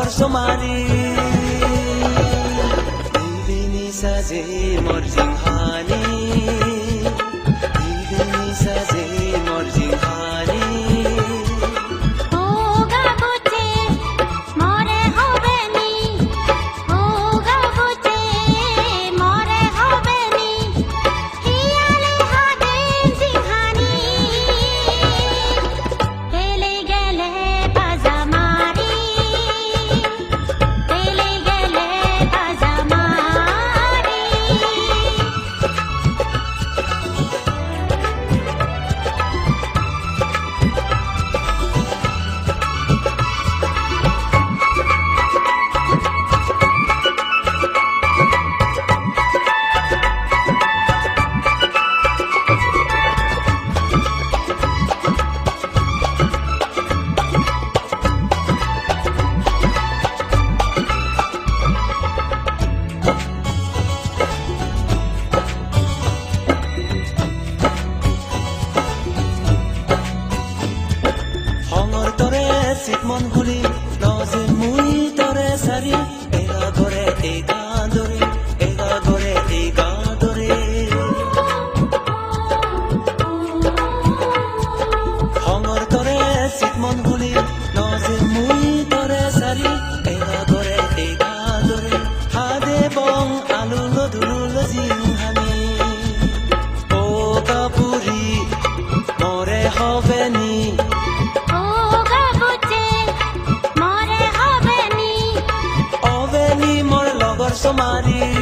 লগৰ চমাৰি দিবিনি সাজে মোৰ জিংহানি দিবিনি সাজে মোৰ জিংহানি মন ঘুরি নজে মুই তরে সারি এগা করে এই গাঁদরে এগা করে এই গাঁদরে হঙর তরে চিত মন ঘুরি নজে মুই তরে সারি এগা করে এই গাঁদরে হাদে বং আলু লদুল জিংহানি ও কাপুরি মরে হবে নি Somari